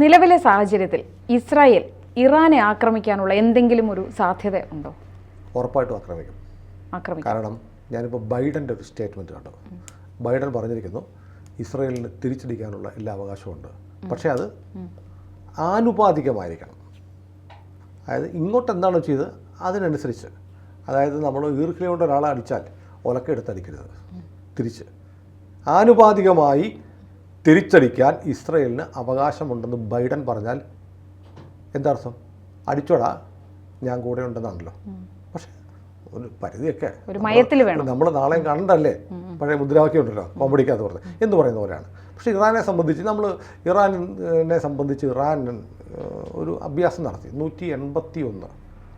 നിലവിലെ സാഹചര്യത്തിൽ ഇസ്രായേൽ ഇറാനെ ആക്രമിക്കാനുള്ള എന്തെങ്കിലും ഒരു സാധ്യത ഉണ്ടോ? ഉറപ്പായിട്ടും ആക്രമിക്കും. കാരണം ഞാനിപ്പോൾ ബൈഡൻ്റെ ഒരു സ്റ്റേറ്റ്മെൻറ്റ് കണ്ടു. ബൈഡൻ പറഞ്ഞിരിക്കുന്നു ഇസ്രായേലിന് തിരിച്ചടിക്കാനുള്ള എല്ലാ അവകാശമുണ്ട്, പക്ഷേ അത് ആനുപാതികമായിരിക്കണം. അതായത് ഇങ്ങോട്ട് എന്താണോ ചെയ്തത് അതിനനുസരിച്ച്, അതായത് നമ്മൾ ഈർക്കിലി കൊണ്ട് ഒരാളെ അടിച്ചാൽ ഒലക്കെടുത്തടിക്കരുത്, തിരിച്ച് ആനുപാതികമായി തിരിച്ചടിക്കാൻ ഇസ്രായേലിന് അവകാശമുണ്ടെന്ന് ബൈഡൻ പറഞ്ഞാൽ എന്താ അർത്ഥം? അടിച്ചോടാ, ഞാൻ കൂടെ ഉണ്ടെന്നാണല്ലോ. പക്ഷേ ഒരു പരിധിയൊക്കെ നമ്മൾ നാളെയും കണ്ടല്ലേ, പഴയ മുദ്രാവാക്യം ഉണ്ടല്ലോ കോമഡിക്കകത്ത് പറഞ്ഞത് എന്ന് പറയുന്ന പോലെയാണ്. പക്ഷേ ഇറാനെ സംബന്ധിച്ച് ഇറാനെ സംബന്ധിച്ച് ഇറാൻ ഒരു അഭ്യാസം നടത്തി. 181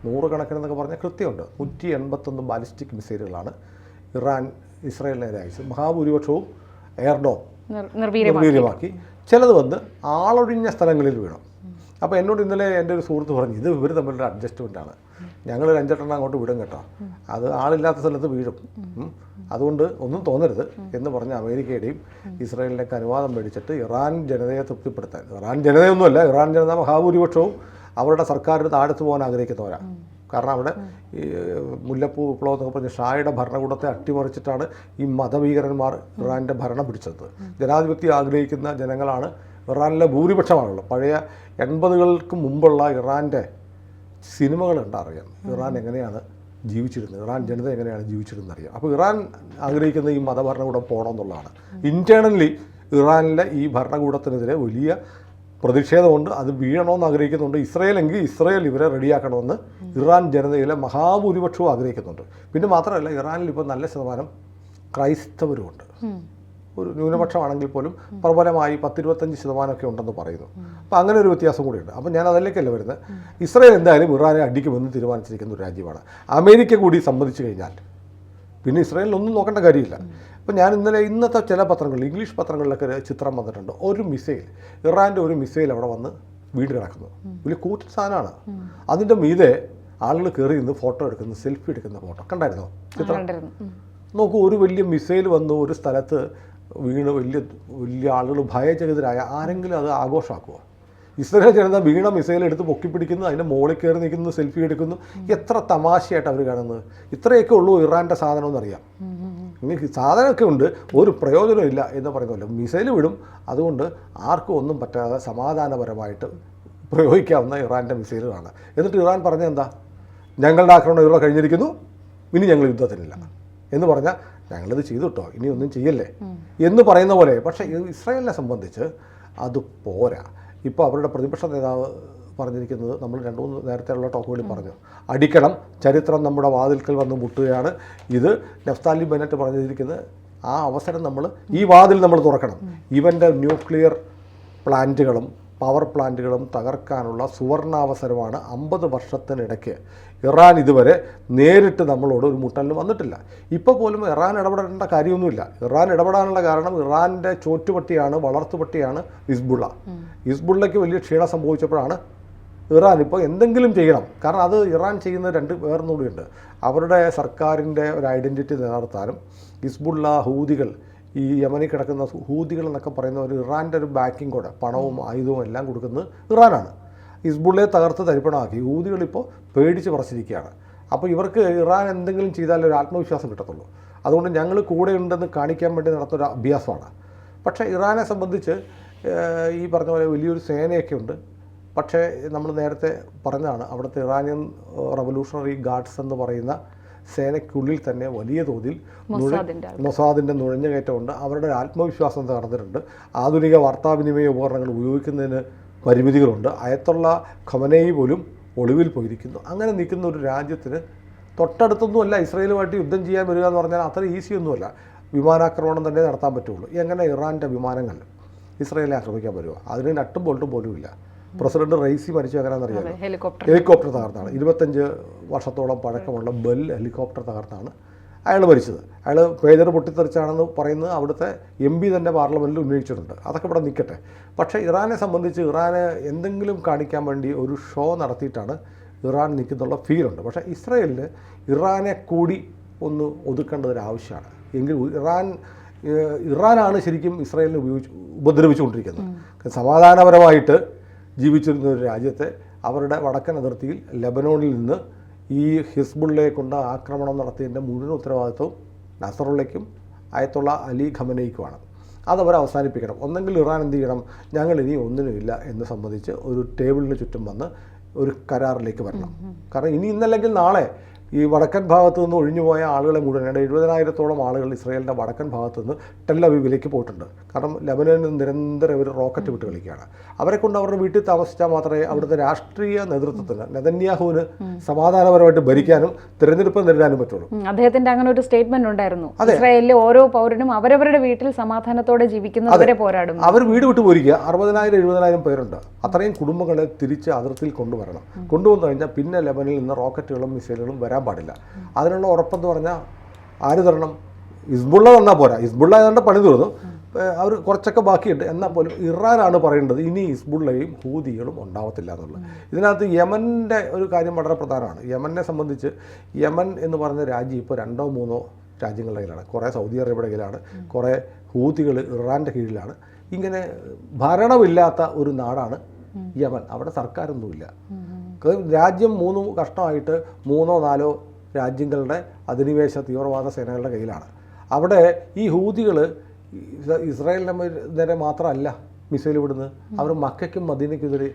നൂറുകണക്കിനെന്നൊക്കെ പറഞ്ഞാൽ കൃത്യമുണ്ട്. 181 ബാലിസ്റ്റിക് മിസൈലുകളാണ് ഇറാൻ ഇസ്രായേലിന് നേരെ അയച്ചത്. മഹാഭൂരിപക്ഷവും എയർഡോം നിർവീര്യമാക്കി. ചിലത് വന്ന് ആളൊഴിഞ്ഞ സ്ഥലങ്ങളിൽ വീണു. അപ്പോൾ എന്നോട് ഇന്നലെ എൻ്റെ ഒരു സുഹൃത്ത് പറഞ്ഞു, ഇത് ഇവർ തമ്മിലൊരു അഡ്ജസ്റ്റ്മെൻറ്റാണ്, ഞങ്ങൾ 5-8 അങ്ങോട്ട് വിടും കേട്ടോ, അത് ആളില്ലാത്ത സ്ഥലത്ത് വീഴും, അതുകൊണ്ട് ഒന്നും തോന്നരുത് എന്ന് പറഞ്ഞ് അമേരിക്കയുടെയും ഇസ്രായേലിൻ്റെയൊക്കെ അനുവാദം മേടിച്ചിട്ട് ഇറാൻ ജനതയെ തൃപ്തിപ്പെടുത്താൻ, ഇറാൻ ജനതയൊന്നുമല്ല, ഇറാൻ ജനത മഹാഭൂരിപക്ഷവും അവരുടെ സർക്കാരിന് താഴത്ത് പോകാൻ ആഗ്രഹിക്കുന്നവരാണ്. കാരണം അവിടെ ഈ മുല്ലപ്പൂ വിപ്ലവം എന്നൊക്കെ പറഞ്ഞ് ഷായുടെ ഭരണകൂടത്തെ അട്ടിമറിച്ചിട്ടാണ് ഈ മതഭീകരന്മാർ ഇറാൻ്റെ ഭരണം പിടിച്ചത്. ജനാധിപത്യം ആഗ്രഹിക്കുന്ന ജനങ്ങളാണ് ഇറാനിലെ ഭൂരിപക്ഷമാണുള്ളത്. പഴയ 80കൾക്ക് മുമ്പുള്ള ഇറാൻ്റെ സിനിമകൾ കണ്ടറിയാം ഇറാൻ എങ്ങനെയാണ് ജീവിച്ചിരുന്നത്, ഇറാൻ ജനത എങ്ങനെയാണ് ജീവിച്ചിരുന്നത് അറിയാം. അപ്പോൾ ഇറാൻ ആഗ്രഹിക്കുന്ന ഈ മതഭരണകൂടം പോകണമെന്നുള്ളതാണ്. ഇൻറ്റേർണലി ഇറാനിലെ ഈ ഭരണകൂടത്തിനെതിരെ വലിയ പ്രതിഷേധമുണ്ട്, അത് വീഴണമെന്ന് ആഗ്രഹിക്കുന്നുണ്ട്. ഇസ്രായേലെങ്കിൽ ഇസ്രായേൽ ഇവരെ റെഡിയാക്കണമെന്ന് ഇറാൻ ജനതയിലെ മഹാഭൂരിപക്ഷവും ആഗ്രഹിക്കുന്നുണ്ട്. പിന്നെ മാത്രമല്ല, ഇറാനിൽ ഇപ്പോൾ നല്ല ശതമാനം ക്രൈസ്തവരുമുണ്ട്. ഒരു ന്യൂനപക്ഷമാണെങ്കിൽ പോലും പ്രബലമായി 10-25% ഉണ്ടെന്ന് പറയുന്നു. അപ്പോൾ അങ്ങനെ ഒരു വ്യത്യാസം കൂടിയുണ്ട്. അപ്പോൾ ഞാൻ അതിലേക്കല്ല വരുന്നത്. ഇസ്രായേൽ എന്തായാലും ഇറാനെ അടിക്കുമെന്ന് തീരുമാനിച്ചിരിക്കുന്ന ഒരു രാജ്യമാണ്. അമേരിക്ക കൂടി സമ്മതിച്ചു കഴിഞ്ഞാൽ പിന്നെ ഇസ്രായേലിനൊന്നും നോക്കേണ്ട കാര്യമില്ല. അപ്പോൾ ഞാൻ ഇന്നത്തെ ചില പത്രങ്ങളിൽ, ഇംഗ്ലീഷ് പത്രങ്ങളിലൊക്കെ ചിത്രം വന്നിട്ടുണ്ട്. ഒരു മിസൈൽ, ഇറാൻ്റെ ഒരു മിസൈൽ അവിടെ വന്ന് വീട് കിടക്കുന്നു. വലിയ കൂറ്റൻ സാധനമാണ്. അതിൻ്റെ മീതെ ആളുകൾ കയറി നിന്ന് ഫോട്ടോ എടുക്കുന്നു, സെൽഫി എടുക്കുന്ന ഫോട്ടോ കണ്ടായിരുന്നോ? ചിത്രം നോക്കൂ. ഒരു വലിയ മിസൈൽ വന്ന് ഒരു സ്ഥലത്ത് വീണ് വലിയ ആളുകൾ ഭയചകിതരായ ആരെങ്കിലും അത് ആഘോഷമാക്കുമോ? ഇസ്രായേൽ ജനത വീണ മിസൈൽ എടുത്ത് പൊക്കിപ്പിടിക്കുന്നു, അതിൻ്റെ മുകളിൽ കയറി നിൽക്കുന്നു, സെൽഫി എടുക്കുന്നു. എത്ര തമാശയായിട്ട് അവർ കാണുന്നത്. ഇത്രയൊക്കെ ഉള്ളൂ ഇറാൻ്റെ സാധനം എന്നറിയാം. നിങ്ങൾക്ക് സാധനമൊക്കെ ഉണ്ട്, ഒരു പ്രയോജനമില്ല എന്ന് പറയുന്നല്ലോ. മിസൈൽ വിടും, അതുകൊണ്ട് ആർക്കും ഒന്നും പറ്റാതെ സമാധാനപരമായിട്ട് പ്രയോഗിക്കാവുന്ന ഇറാൻ്റെ മിസൈലുകളാണ്. എന്നിട്ട് ഇറാൻ പറഞ്ഞത് എന്താ? ഞങ്ങളുടെ ആക്രമണം ഇവിടെ കഴിഞ്ഞിരിക്കുന്നു, ഇനി ഞങ്ങൾ യുദ്ധത്തിനില്ല എന്ന് പറഞ്ഞാൽ ഞങ്ങളിത് ചെയ്തു കേട്ടോ, ഇനി ഒന്നും ചെയ്യല്ലേ എന്ന് പറയുന്ന പോലെ. പക്ഷേ ഇസ്രായേലിനെ സംബന്ധിച്ച് അത് പോരാ. ഇപ്പോൾ അവരുടെ പ്രതിപക്ഷ നേതാവ് പറഞ്ഞിരിക്കുന്നത്, നമ്മൾ 2-3 നേരത്തെയുള്ള ടോക്കുകളിൽ പറഞ്ഞു, അടിക്കണം, ചരിത്രം നമ്മുടെ വാതിൽക്കൽ വന്ന് മുട്ടുകയാണ്. ഇത് നഫ്താലി ബെന്നറ്റ് പറഞ്ഞിരിക്കുന്നത്, ആ അവസരം ഈ വാതിൽ നമ്മൾ തുറക്കണം. ഇവൻ്റെ ന്യൂക്ലിയർ പ്ലാന്റുകളും പവർ പ്ലാന്റുകളും തകർക്കാനുള്ള സുവർണാവസരമാണ്. 50 വർഷത്തിനിടയ്ക്ക് ഇറാൻ ഇതുവരെ നേരിട്ട് നമ്മളോട് ഒരു മുട്ടലിന് വന്നിട്ടില്ല. ഇപ്പോൾ പോലും ഇറാൻ ഇടപെടേണ്ട കാര്യമൊന്നുമില്ല. ഇറാൻ ഇടപെടാനുള്ള കാരണം ഇറാൻ്റെ ചോറ്റുപട്ടിയാണ്, വളർത്തുപട്ടിയാണ് ഹിസ്ബുള്ളയ്ക്ക് വലിയ ക്ഷീണം സംഭവിച്ചപ്പോഴാണ് ഇറാൻ ഇപ്പോൾ എന്തെങ്കിലും ചെയ്യണം. കാരണം അത് ഇറാൻ ചെയ്യുന്ന വേറൊന്നുകൂടിയുണ്ട്. അവരുടെ സർക്കാരിൻ്റെ ഒരു ഐഡൻറ്റിറ്റി നിലനിർത്താനും ഹിസ്ബുള്ള, ഹൂതികൾ, ഈ യമനിൽ കിടക്കുന്ന ഹൂതികൾ എന്നൊക്കെ പറയുന്ന ഒരു ഇറാൻ്റെ ഒരു ബാക്കിംഗ് കൂടെ, പണവും ആയുധവും എല്ലാം കൊടുക്കുന്നത് ഇറാനാണ്. ഹിസ്ബുള്ളയെ തകർത്ത് തരിപ്പണമാക്കി. ഹൂതികളിപ്പോൾ പേടിച്ച് പറച്ചിരിക്കുകയാണ്. അപ്പോൾ ഇവർക്ക് ഇറാൻ എന്തെങ്കിലും ചെയ്താലേ ഒരു ആത്മവിശ്വാസം കിട്ടത്തുള്ളൂ. അതുകൊണ്ട് ഞങ്ങൾ കൂടെ ഉണ്ടെന്ന് കാണിക്കാൻ വേണ്ടി നടത്തുന്നൊരു അഭ്യാസമാണ്. പക്ഷേ ഇറാനെ സംബന്ധിച്ച് ഈ പറഞ്ഞ പോലെ വലിയൊരു സേനയൊക്കെ ഉണ്ട്. പക്ഷേ നമ്മൾ നേരത്തെ പറഞ്ഞതാണ്, അവിടുത്തെ ഇറാനിയൻ റവല്യൂഷണറി ഗാർഡ്സ് എന്ന് പറയുന്ന സേനയ്ക്കുള്ളിൽ തന്നെ വലിയ തോതിൽ മൊസാദിൻ്റെ നുഴഞ്ഞുകയറ്റമുണ്ട്. അവരുടെ ആത്മവിശ്വാസം തകർന്നിട്ടുണ്ട്. ആധുനിക വാർത്താവിനിമയ ഉപകരണങ്ങൾ ഉപയോഗിക്കുന്നതിന് പരിമിതികളുണ്ട്. അയത്തുള്ള ഖമനേയി പോലും ഒളിവിൽ പോയിരിക്കുന്നു. അങ്ങനെ നിൽക്കുന്ന ഒരു രാജ്യത്തിന് തൊട്ടടുത്തൊന്നുമല്ല ഇസ്രായേലുമായിട്ട് യുദ്ധം ചെയ്യാൻ വരിക എന്ന് പറഞ്ഞാൽ അത്ര ഈസിയൊന്നുമല്ല. വിമാനാക്രമണം തന്നെ നടത്താൻ പറ്റുള്ളൂ. എങ്ങനെ ഇറാൻ്റെ വിമാനങ്ങൾ ഇസ്രായേലിനെ ആക്രമിക്കാൻ വരുമോ? അതിന് നട്ടും ബോൾട്ടും പോലും ഇല്ല. പ്രസിഡന്റ് റൈസി മരിച്ചു എങ്ങനെയാണെന്നറിയാമോ? ഹെലികോപ്റ്റർ തകർത്താണ്. 25 വർഷത്തോളം പഴക്കമുള്ള ബെൽ ഹെലികോപ്റ്റർ തകർത്താണ് അയാൾ മരിച്ചത്. അയാൾ പേജർ പൊട്ടിത്തെറിച്ചാണെന്ന് പറയുന്നത് അവിടുത്തെ MP തന്നെ പാർലമെൻറ്റിൽ ഉന്നയിച്ചിട്ടുണ്ട്. അതൊക്കെ ഇവിടെ നിൽക്കട്ടെ. പക്ഷേ ഇറാനെ സംബന്ധിച്ച് ഇറാനെ എന്തെങ്കിലും കാണിക്കാൻ വേണ്ടി ഒരു ഷോ നടത്തിയിട്ടാണ് ഇറാൻ നിൽക്കുന്നുള്ള ഫീലുണ്ട്. പക്ഷേ ഇസ്രായേലിന് ഇറാനെ കൂടി ഒന്ന് ഒതുക്കേണ്ടതൊരാവശ്യമാണ്. എങ്കിൽ ഇറാനാണ് ശരിക്കും ഇസ്രായേലിനെ ഉപദ്രവിച്ചുകൊണ്ടിരിക്കുന്നത്. സമാധാനപരമായിട്ട് ജീവിച്ചിരുന്ന ഒരു രാജ്യത്തെ അവരുടെ വടക്കൻ അതിർത്തിയിൽ ലെബനോണിൽ നിന്ന് ഈ ഹിസ്ബുള്ളയെ കൊണ്ട് ആക്രമണം നടത്തിയതിൻ്റെ മുഴുവൻ ഉത്തരവാദിത്വവും നസറുള്ളയ്ക്കും അയത്തുള്ള അലി ഖമനയ്ക്കുമാണ്. അതവർ അവസാനിപ്പിക്കണം. ഒന്നെങ്കിൽ ഇറാൻ എന്ത് ചെയ്യണം, ഞങ്ങൾ ഇനി ഒന്നിനുമില്ല എന്ന് സംബന്ധിച്ച് ഒരു ടേബിളിന് ചുറ്റും വന്ന് ഒരു കരാറിലേക്ക് വരണം. കാരണം ഇനി ഇന്നല്ലെങ്കിൽ നാളെ ഈ വടക്കൻ ഭാഗത്തു നിന്ന് ഒഴിഞ്ഞുപോയ ആളുകളെ മുഴുവൻ 70,000-ഓളം ആളുകൾ ഇസ്രായേലിൻ്റെ വടക്കൻ ഭാഗത്തു നിന്ന് ടെൽ അവീവിലേക്ക് പോയിട്ടുണ്ട്. കാരണം ലെബനനിൽ നിരന്തരം ഒരു റോക്കറ്റ് വിട്ട് കളിക്കുകയാണ്. അവരെ കൊണ്ട് അവരുടെ വീട്ടിൽ താമസിച്ചാൽ മാത്രമേ അവിടുത്തെ രാഷ്ട്രീയ നേതൃത്വത്തിന് നെതന്യാഹുവിന് സമാധാനപരമായിട്ട് ഭരിക്കാനും തിരഞ്ഞെടുപ്പ് നേരിടാനും പറ്റുള്ളൂ. അദ്ദേഹത്തിന്റെ അങ്ങനെ ഒരു സ്റ്റേറ്റ്മെന്റ് ഉണ്ടായിരുന്നു, ഇസ്രായേലിലെ ഓരോ പൗരനും അവരവരുടെ വീട്ടിൽ സമാധാനത്തോടെ ജീവിക്കുന്നവരെ പോരാടും. അവർ വീട് വിട്ട് പോരിക്കുക. 60,000-70,000 പേരുണ്ട്. അത്രയും കുടുംബങ്ങളെ തിരിച്ച് അതിർത്തിയിൽ കൊണ്ടുവരണം. കൊണ്ടുവന്നു കഴിഞ്ഞാൽ പിന്നെ ലെബനിൽ നിന്ന് റോക്കറ്റുകളും മിസൈലുകളും വരാൻ പാടില്ല. അതിനുള്ള ഉറപ്പെന്ന് പറഞ്ഞാൽ ആര് തരണം? ഹിസ്ബുള്ള തന്നാൽ പോരാ. ഹിസ്ബുള്ള ഏതാണ്ട് പണി തീർന്നു, അവർ കുറച്ചൊക്കെ ബാക്കിയുണ്ട്. എന്നാൽ പോലും ഇറാനാണ് പറയേണ്ടത് ഇനി ഹിസ്ബുള്ളയും ഹൂതികളും ഉണ്ടാവത്തില്ല എന്നുള്ളത്. ഇതിനകത്ത് യമൻ്റെ ഒരു കാര്യം വളരെ പ്രധാനമാണ്. യമനെ സംബന്ധിച്ച് യമൻ എന്ന് പറഞ്ഞ രാജ്യം ഇപ്പോൾ 2-3 രാജ്യങ്ങളുടെ കയ്യിലാണ്. കുറേ സൗദി അറേബ്യയുടെ കയ്യിലാണ്, കുറേ ഹൂതികൾ ഇറാൻ്റെ കീഴിലാണ്. ഇങ്ങനെ ഭരണമില്ലാത്ത ഒരു നാടാണ് യമൻ. അവിടെ സർക്കാരൊന്നുമില്ല. രാജ്യം 3 കഷ്ടമായിട്ട് 3-4 രാജ്യങ്ങളുടെ അധിനിവേശ തീവ്രവാദ സേനകളുടെ കയ്യിലാണ്. അവിടെ ഈ ഹൂതികൾ ഇസ്രായേലിൻ്റെ നേരെ മാത്രമല്ല മിസൈൽ വിടുന്നത്, അവർ മക്കയ്ക്കും മദീനയ്ക്കെതിരെ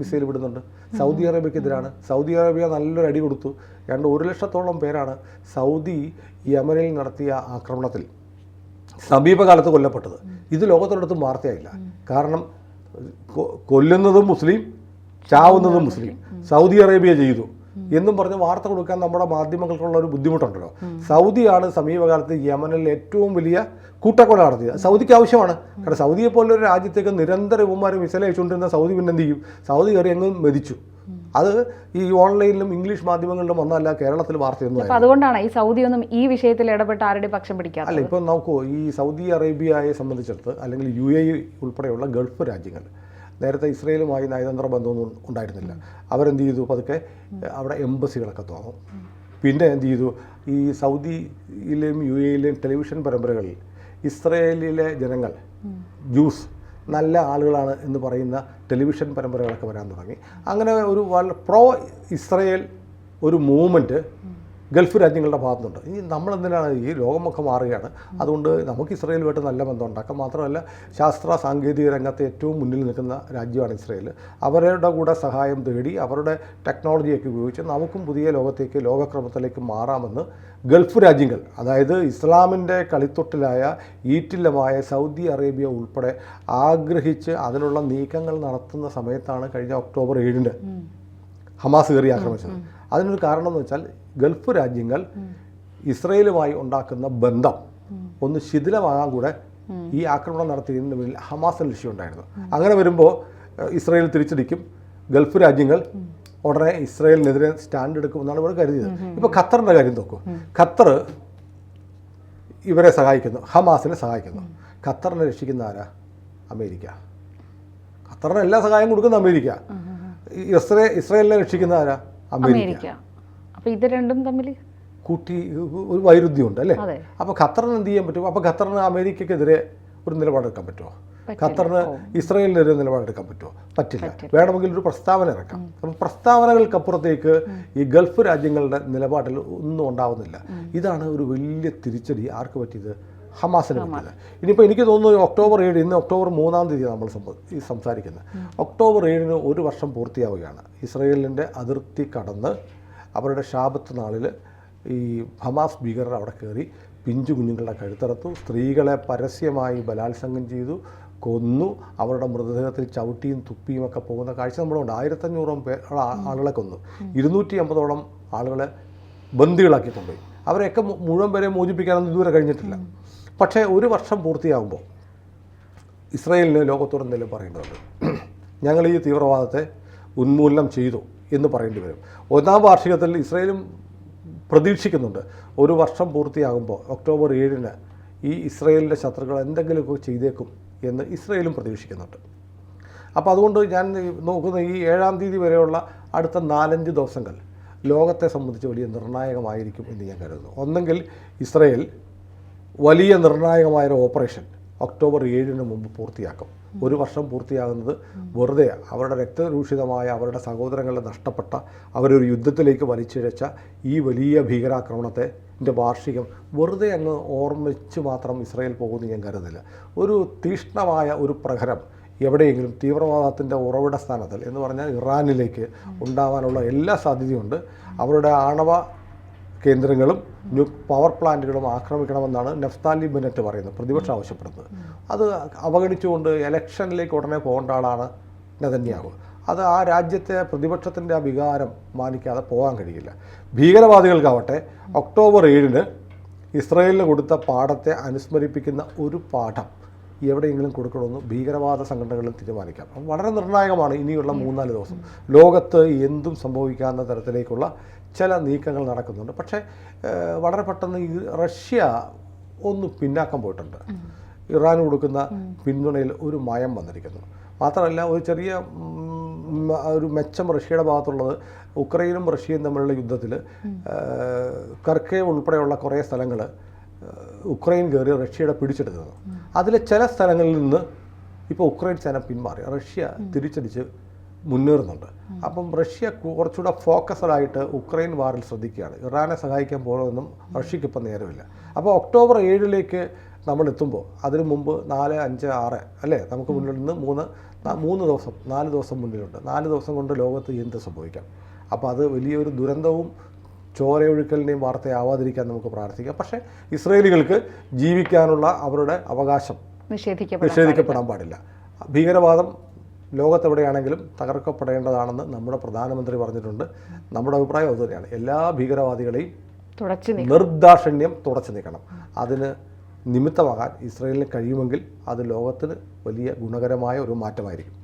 മിസൈൽ വിടുന്നുണ്ട്. സൗദി അറേബ്യക്കെതിരാണ്. സൗദി അറേബ്യ നല്ലൊരു അടി കൊടുത്തു. 1,00,000-ഓളം പേരാണ് സൗദി യമനിൽ നടത്തിയ ആക്രമണത്തിൽ സമീപകാലത്ത് കൊല്ലപ്പെട്ടത്. ഇത് ലോകത്തൊരിടത്തും വാർത്തയായില്ല. കാരണം കൊല്ലുന്നതും മുസ്ലിം, ചാവുന്നതും മുസ്ലിം. സൗദി അറേബ്യ ചെയ്തു എന്നും പറഞ്ഞ് വാർത്ത കൊടുക്കാൻ നമ്മുടെ മാധ്യമങ്ങൾക്കുള്ള ഒരു ബുദ്ധിമുട്ടുണ്ടല്ലോ. സൗദിയാണ് സമീപകാലത്ത് യമനിൽ ഏറ്റവും വലിയ കൂട്ടക്കൊല നടത്തിയത്. സൗദിക്ക് ആവശ്യമാണ്. കാരണം സൗദിയെ പോലൊരു രാജ്യത്തേക്ക് നിരന്തരം ഇവന്മാർ മിസൈൽ അയച്ചുകൊണ്ടിരുന്ന സൗദി പിന്നെ എന്ത് ചെയ്യും? സൗദി കയറി അങ്ങ് മെതിച്ചു. അത് ഈ ഓൺലൈനിലും ഇംഗ്ലീഷ് മാധ്യമങ്ങളിലും വന്നല്ല, കേരളത്തിൽ വാർത്തയൊന്നും. അതുകൊണ്ടാണ് ഈ സൗദി ഒന്നും ഈ വിഷയത്തിൽ ഇടപെട്ട് ആരുടെ പക്ഷം പിടിക്കാതെ. അല്ല, ഇപ്പം നോക്കൂ, ഈ സൗദി അറേബ്യയെ സംബന്ധിച്ചിടത്ത് അല്ലെങ്കിൽ UAE ഉൾപ്പെടെയുള്ള ഗൾഫ് രാജ്യങ്ങൾ നേരത്തെ ഇസ്രയേലുമായി നയതന്ത്ര ബന്ധമൊന്നും ഉണ്ടായിരുന്നില്ല. അവരെന്ത് ചെയ്തു? പതുക്കെ അവിടെ എംബസികളൊക്കെ തുറന്നു. പിന്നെ എന്ത് ചെയ്തു? ഈ സൗദിയിലെയും UAEയിലെയും ടെലിവിഷൻ പരമ്പരകളിൽ ഇസ്രയേലിലെ ജനങ്ങൾ, ജ്യൂസ് നല്ല ആളുകളാണ് എന്ന് പറയുന്ന ടെലിവിഷൻ പരമ്പരകളൊക്കെ വരാൻ തുടങ്ങി. അങ്ങനെ ഒരു പ്രോ ഇസ്രയേൽ ഒരു മൂവ്മെൻറ്റ് ഗൾഫ് രാജ്യങ്ങളുടെ ഭാഗത്തുണ്ട്. ഈ നമ്മളെന്തിനാണ്, ഈ ലോകമൊക്കെ മാറുകയാണ്, അതുകൊണ്ട് നമുക്ക് ഇസ്രയേലുമായിട്ട് നല്ല ബന്ധം ഉണ്ടാക്കാം. മാത്രമല്ല ശാസ്ത്ര സാങ്കേതിക രംഗത്ത് ഏറ്റവും മുന്നിൽ നിൽക്കുന്ന രാജ്യമാണ് ഇസ്രയേൽ. അവരുടെ കൂടെ സഹായം തേടി അവരുടെ ടെക്നോളജിയൊക്കെ ഉപയോഗിച്ച് നമുക്കും പുതിയ ലോകത്തേക്ക്, ലോകക്രമത്തിലേക്ക് മാറാമെന്ന് ഗൾഫ് രാജ്യങ്ങൾ, അതായത് ഇസ്ലാമിൻ്റെ കളിത്തൊട്ടിലായ ഈറ്റില്ലമായ സൗദി അറേബ്യ ഉൾപ്പെടെ ആഗ്രഹിച്ച് അതിനുള്ള നീക്കങ്ങൾ നടത്തുന്ന സമയത്താണ് കഴിഞ്ഞ ഒക്ടോബർ 7 ഹമാസ് കയറി ആക്രമിച്ചത്. അതിനൊരു കാരണം എന്ന് വെച്ചാൽ ഗൾഫ് രാജ്യങ്ങൾ ഇസ്രയേലുമായി ഉണ്ടാക്കുന്ന ബന്ധം ഒന്ന് ശിഥിലമാകാൻ കൂടെ ഈ ആക്രമണം നടത്തിയതിന് പിന്നിൽ ഹമാസിന് ലക്ഷ്യമുണ്ടായിരുന്നു. അങ്ങനെ വരുമ്പോൾ ഇസ്രയേൽ തിരിച്ചടിക്കും, ഗൾഫ് രാജ്യങ്ങൾ ഉടനെ ഇസ്രയേലിനെതിരെ സ്റ്റാൻഡ് എടുക്കുമെന്നാണ് ഇവിടെ കരുതിയത്. ഇപ്പോൾ ഖത്തറിൻ്റെ കാര്യം നോക്കൂ. ഖത്തർ ഇവരെ സഹായിക്കുന്നു, ഹമാസിനെ സഹായിക്കുന്നു. ഖത്തറിനെ രക്ഷിക്കുന്ന ആരാ? അമേരിക്ക. ഖത്തറിന് എല്ലാ സഹായം കൊടുക്കുന്ന അമേരിക്ക. ഇസ്രയേലിനെ രക്ഷിക്കുന്ന ആരാ? അമേരിക്ക. അപ്പോൾ ഇത് രണ്ടും തമ്മിൽ കൂട്ടി ഒരു വൈരുദ്ധ്യമുണ്ട് അല്ലേ? അപ്പോൾ ഖത്തറിന് എന്ത് ചെയ്യാൻ പറ്റും? അപ്പോൾ ഖത്തറിന് അമേരിക്കക്കെതിരെ ഒരു നിലപാടെടുക്കാൻ പറ്റുമോ? ഖത്തറിന് ഇസ്രയേലിനെതിരെ നിലപാടെടുക്കാൻ പറ്റുമോ? പറ്റില്ല. വേണമെങ്കിൽ ഒരു പ്രസ്താവന ഇറക്കാം. അപ്പോൾ പ്രസ്താവനകൾക്കപ്പുറത്തേക്ക് ഈ ഗൾഫ് രാജ്യങ്ങളുടെ നിലപാടിൽ ഒന്നും ഉണ്ടാവുന്നില്ല. ഇതാണ് ഒരു വലിയ തിരിച്ചടി ആർക്ക് പറ്റിയത്? ഹമാസിന് പറ്റിയത്. ഇനിയിപ്പോൾ എനിക്ക് തോന്നുന്നു ഒക്ടോബർ 7, ഇന്ന് ഒക്ടോബർ 3-ാം തീയതി നമ്മൾ സംസാരിക്കുന്നത്. ഒക്ടോബർ 7 1 വർഷം പൂർത്തിയാവുകയാണ്. ഇസ്രയേലിൻ്റെ അതിർത്തി കടന്ന് അവരുടെ ശാബത്ത് നാളിൽ ഈ ഹമാസ് ഭീകരർ അവിടെ കയറി പിഞ്ചു കുഞ്ഞുങ്ങളുടെ കഴുത്തറുത്തു, സ്ത്രീകളെ പരസ്യമായി ബലാത്സംഗം ചെയ്തു, കൊന്നു, അവരുടെ മൃതദേഹത്തിൽ ചവിട്ടിയും തുപ്പിയും ഒക്കെ പോകുന്ന കാഴ്ച നമ്മളുണ്ട്. 1500 ആളുകളെ കൊന്നു, 250ഓളം ആളുകളെ ബന്ദികളാക്കി കൊണ്ടുപോയി. അവരെയൊക്കെ മുഴുവൻ പേരെ മോചിപ്പിക്കാനൊന്നും ഇതുവരെ കഴിഞ്ഞിട്ടില്ല. പക്ഷേ 1 വർഷം പൂർത്തിയാകുമ്പോൾ ഇസ്രയേലിന് ലോകത്തോട് എന്തെങ്കിലും പറയേണ്ടതുണ്ട്. ഞങ്ങൾ ഈ തീവ്രവാദത്തെ ഉന്മൂലനം ചെയ്തു എന്ന് പറയേണ്ടി വരും. 1-ാം വാർഷികത്തിൽ ഇസ്രയേലും പ്രതീക്ഷിക്കുന്നുണ്ട് 1 വർഷം പൂർത്തിയാകുമ്പോൾ ഒക്ടോബർ 7 ഈ ഇസ്രയേലിൻ്റെ ശത്രുക്കൾ എന്തെങ്കിലുമൊക്കെ ചെയ്തേക്കും എന്ന് ഇസ്രയേലും പ്രതീക്ഷിക്കുന്നുണ്ട്. അപ്പോൾ അതുകൊണ്ട് ഞാൻ നോക്കുന്ന ഈ 7-ാം തീയതി വരെയുള്ള അടുത്ത 4-5 ദിവസങ്ങൾ ലോകത്തെ സംബന്ധിച്ച് വലിയ നിർണായകമായിരിക്കും എന്ന് ഞാൻ കരുതുന്നു. ഒന്നെങ്കിൽ ഇസ്രയേൽ വലിയ നിർണായകമായൊരു ഓപ്പറേഷൻ ഒക്ടോബർ 7 മുമ്പ് പൂർത്തിയാക്കും. 1 വർഷം പൂർത്തിയാകുന്നത് വെറുതെ അവരുടെ രക്തരൂഷിതമായ അവരുടെ സഹോദരങ്ങളെ നഷ്ടപ്പെട്ട അവരൊരു യുദ്ധത്തിലേക്ക് വലിച്ചിഴച്ച ഈ വലിയ ഭീകരാക്രമണത്തെ വാർഷികം വെറുതെ അങ്ങ് ഓർമ്മിച്ച് മാത്രം ഇസ്രായേൽ പോകുമെന്ന് ഞാൻ കരുതുന്നില്ല. ഒരു തീക്ഷ്ണമായ ഒരു പ്രഹരം എവിടെയെങ്കിലും തീവ്രവാദത്തിൻ്റെ ഉറവിട സ്ഥാനത്തിൽ എന്ന് പറഞ്ഞാൽ ഇറാനിലേക്ക് ഉണ്ടാവാനുള്ള എല്ലാ സാധ്യതയുണ്ട്. അവരുടെ ആണവ കേന്ദ്രങ്ങളും പവർ പ്ലാന്റുകളും ആക്രമിക്കണമെന്നാണ് നഫ്താലി ബെന്നറ്റ് പറയുന്നത്, പ്രതിപക്ഷം ആവശ്യപ്പെടുന്നത്. അത് അവഗണിച്ചുകൊണ്ട് ഇലക്ഷനിലേക്ക് ഉടനെ പോകേണ്ട ആളാണ് നെതന്യാഹു. അത് ആ രാജ്യത്തെ പ്രതിപക്ഷത്തിൻ്റെ ആ വികാരം മാനിക്കാതെ പോകാൻ കഴിയില്ല. ഭീകരവാദികൾക്കാവട്ടെ ഒക്ടോബർ 7 ഇസ്രായേലിന് കൊടുത്ത പാഠത്തെ അനുസ്മരിപ്പിക്കുന്ന ഒരു പാഠം എവിടെയെങ്കിലും കൊടുക്കണമെന്ന് ഭീകരവാദ സംഘടനകളും തീരുമാനിക്കാം. വളരെ നിർണായകമാണ് ഇനിയുള്ള 3-4 ദിവസം. ലോകത്ത് എന്തും സംഭവിക്കാവുന്ന തരത്തിലേക്കുള്ള ചില നീക്കങ്ങൾ നടക്കുന്നുണ്ട്. പക്ഷേ വളരെ പെട്ടെന്ന് ഈ റഷ്യ ഒന്ന് പിന്നാക്കം പോയിട്ടുണ്ട്. ഇറാൻ കൊടുക്കുന്ന പിന്തുണയിൽ ഒരു മയം വന്നിരിക്കുന്നു. മാത്രമല്ല ഒരു ചെറിയ ഒരു മെച്ചം റഷ്യയുടെ ഭാഗത്തുള്ളത് ഉക്രൈനും റഷ്യയും തമ്മിലുള്ള യുദ്ധത്തിൽ കർക്കേവ് ഉൾപ്പെടെയുള്ള കുറേ സ്ഥലങ്ങൾ ഉക്രൈൻ കയറി റഷ്യയുടെ പിടിച്ചെടുത്തത്. അതിലെ ചില സ്ഥലങ്ങളിൽ നിന്ന് ഇപ്പോൾ ഉക്രൈൻ സേന പിന്മാറി, റഷ്യ തിരിച്ചടിച്ച് മുന്നേറുന്നുണ്ട്. അപ്പം റഷ്യ കുറച്ചുകൂടെ ഫോക്കസ്ഡായിട്ട് ഉക്രൈൻ വാറിൽ ശ്രദ്ധിക്കുകയാണ്. ഇറാനെ സഹായിക്കാൻ പോകണമെന്നും റഷ്യക്ക് ഇപ്പം നേരമില്ല. അപ്പോൾ ഒക്ടോബർ 7 നമ്മൾ എത്തുമ്പോൾ അതിനു മുമ്പ് 4, 5, 6 അല്ലേ, നമുക്ക് മുന്നിൽ നിന്ന് 3 ദിവസം 4 ദിവസം മുന്നിലുണ്ട്. 4 ദിവസം കൊണ്ട് ലോകത്ത് എന്ത് സംഭവിക്കാം. അപ്പോൾ അത് വലിയൊരു ദുരന്തവും ചോരയൊഴുക്കലിൻ്റെയും വാർത്തയാവാതിരിക്കാൻ നമുക്ക് പ്രാർത്ഥിക്കാം. പക്ഷേ ഇസ്രായേലികൾക്ക് ജീവിക്കാനുള്ള അവരുടെ അവകാശം നിഷേധിക്കപ്പെടാൻ പാടില്ല. ഭീകരവാദം ലോകത്തെവിടെയാണെങ്കിലും തകർക്കപ്പെടേണ്ടതാണെന്ന് നമ്മുടെ പ്രധാനമന്ത്രി പറഞ്ഞിട്ടുണ്ട്. നമ്മുടെ അഭിപ്രായം അതുതന്നെയാണ്. എല്ലാ ഭീകരവാദികളെയും നിർദാക്ഷിണ്യം തുടച്ചു നീക്കണം. അതിന് നിമിത്തമാകാൻ ഇസ്രായേലിന് കഴിയുമെങ്കിൽ അത് ലോകത്തിന് വലിയ ഗുണകരമായ ഒരു മാറ്റമായിരിക്കും.